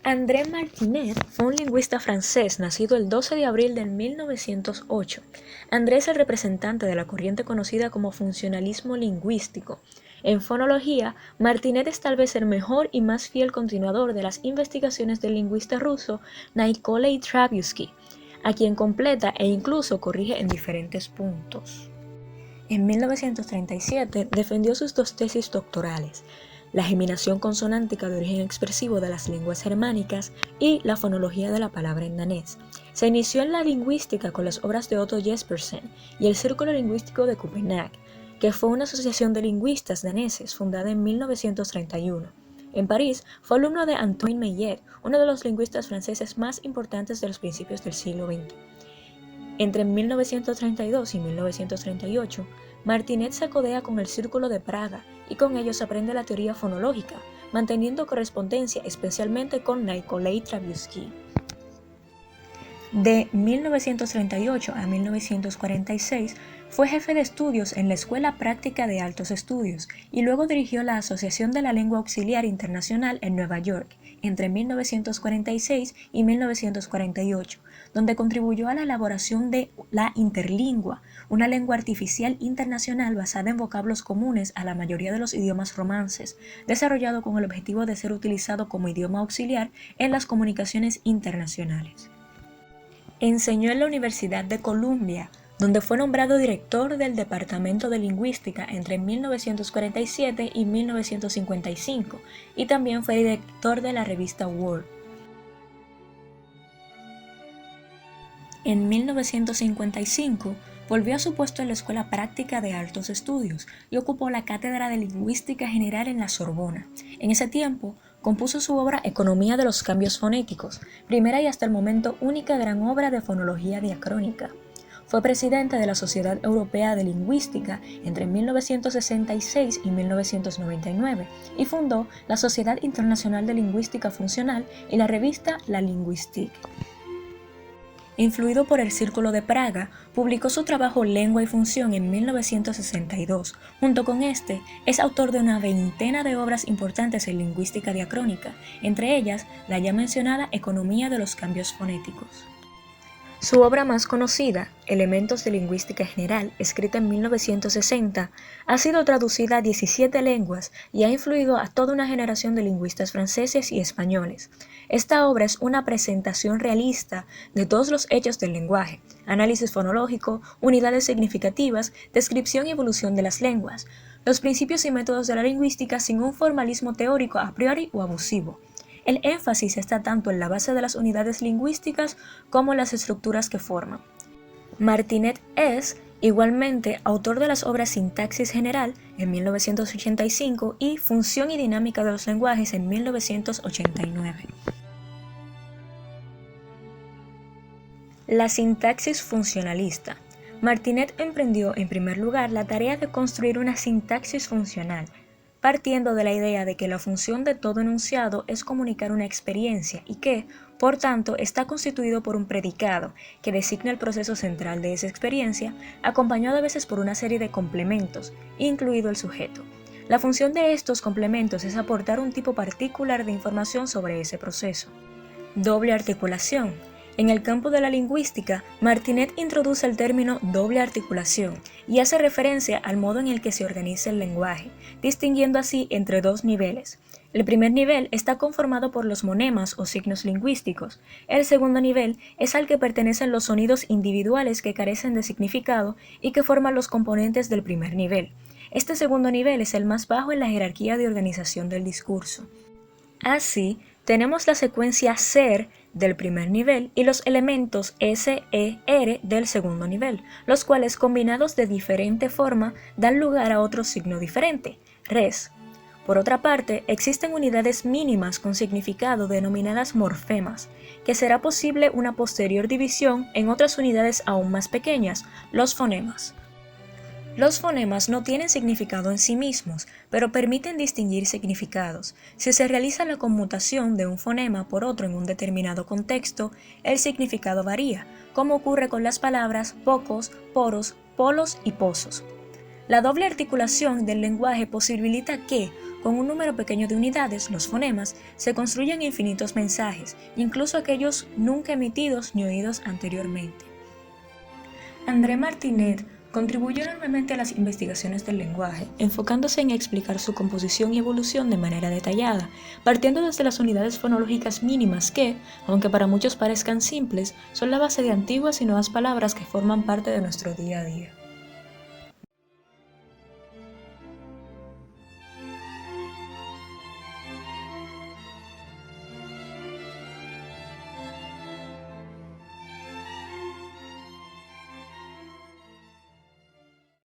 André Martinet fue un lingüista francés nacido el 12 de abril de 1908. André es el representante de la corriente conocida como funcionalismo lingüístico. En fonología, Martinet es tal vez el mejor y más fiel continuador de las investigaciones del lingüista ruso Nikolai Trabuski, a quien completa e incluso corrige en diferentes puntos. En 1937 defendió sus dos tesis doctorales, la geminación consonántica de origen expresivo de las lenguas germánicas y la fonología de la palabra en danés. Se inició en la lingüística con las obras de Otto Jespersen y el Círculo Lingüístico de Copenhague, que fue una asociación de lingüistas daneses fundada en 1931. En París fue alumno de Antoine Meillet, uno de los lingüistas franceses más importantes de los principios del siglo XX. Entre 1932 y 1938, Martinet se codea con el Círculo de Praga y con ellos aprende la teoría fonológica, manteniendo correspondencia especialmente con Nikolai Trabuski. De 1938 a 1946 fue jefe de estudios en la Escuela Práctica de Altos Estudios y luego dirigió la Asociación de la Lengua Auxiliar Internacional en Nueva York entre 1946 y 1948, donde contribuyó a la elaboración de la interlingua, una lengua artificial internacional basada en vocablos comunes a la mayoría de los idiomas romances, desarrollado con el objetivo de ser utilizado como idioma auxiliar en las comunicaciones internacionales. Enseñó en la Universidad de Columbia, donde fue nombrado director del Departamento de Lingüística entre 1947 y 1955, y también fue director de la revista Word. En 1955, volvió a su puesto en la Escuela Práctica de Altos Estudios y ocupó la cátedra de Lingüística General en la Sorbona. En ese tiempo, compuso su obra Economía de los cambios fonéticos, primera y hasta el momento única gran obra de fonología diacrónica. Fue presidente de la Sociedad Europea de Lingüística entre 1966 y 1999 y fundó la Sociedad Internacional de Lingüística Funcional y la revista La Linguistique. Influido por el Círculo de Praga, publicó su trabajo Lengua y Función en 1962. Junto con este, es autor de una veintena de obras importantes en lingüística diacrónica, entre ellas la ya mencionada Economía de los cambios fonéticos. Su obra más conocida, Elementos de Lingüística General, escrita en 1960, ha sido traducida a 17 lenguas y ha influido a toda una generación de lingüistas franceses y españoles. Esta obra es una presentación realista de todos los hechos del lenguaje, análisis fonológico, unidades significativas, descripción y evolución de las lenguas, los principios y métodos de la lingüística sin un formalismo teórico a priori o abusivo. El énfasis está tanto en la base de las unidades lingüísticas como en las estructuras que forman. Martinet es, igualmente, autor de las obras Sintaxis General en 1985 y Función y Dinámica de los Lenguajes en 1989. La sintaxis funcionalista. Martinet emprendió, en primer lugar, la tarea de construir una sintaxis funcional, partiendo de la idea de que la función de todo enunciado es comunicar una experiencia y que, por tanto, está constituido por un predicado que designa el proceso central de esa experiencia, acompañado a veces por una serie de complementos, incluido el sujeto. La función de estos complementos es aportar un tipo particular de información sobre ese proceso. Doble articulación. En el campo de la lingüística, Martinet introduce el término doble articulación y hace referencia al modo en el que se organiza el lenguaje, distinguiendo así entre dos niveles. El primer nivel está conformado por los monemas o signos lingüísticos. El segundo nivel es al que pertenecen los sonidos individuales que carecen de significado y que forman los componentes del primer nivel. Este segundo nivel es el más bajo en la jerarquía de organización del discurso. Así, tenemos la secuencia ser del primer nivel y los elementos S, E, R del segundo nivel, los cuales combinados de diferente forma dan lugar a otro signo diferente, res. Por otra parte, existen unidades mínimas con significado denominadas morfemas, que será posible una posterior división en otras unidades aún más pequeñas, los fonemas. Los fonemas no tienen significado en sí mismos, pero permiten distinguir significados. Si se realiza la conmutación de un fonema por otro en un determinado contexto, el significado varía, como ocurre con las palabras pocos, poros, polos y pozos. La doble articulación del lenguaje posibilita que, Con un número pequeño de unidades, los fonemas, se construyen infinitos mensajes, incluso aquellos nunca emitidos ni oídos anteriormente. André Martinet contribuyó enormemente a las investigaciones del lenguaje, enfocándose en explicar su composición y evolución de manera detallada, partiendo desde las unidades fonológicas mínimas que, aunque para muchos parezcan simples, son la base de antiguas y nuevas palabras que forman parte de nuestro día a día.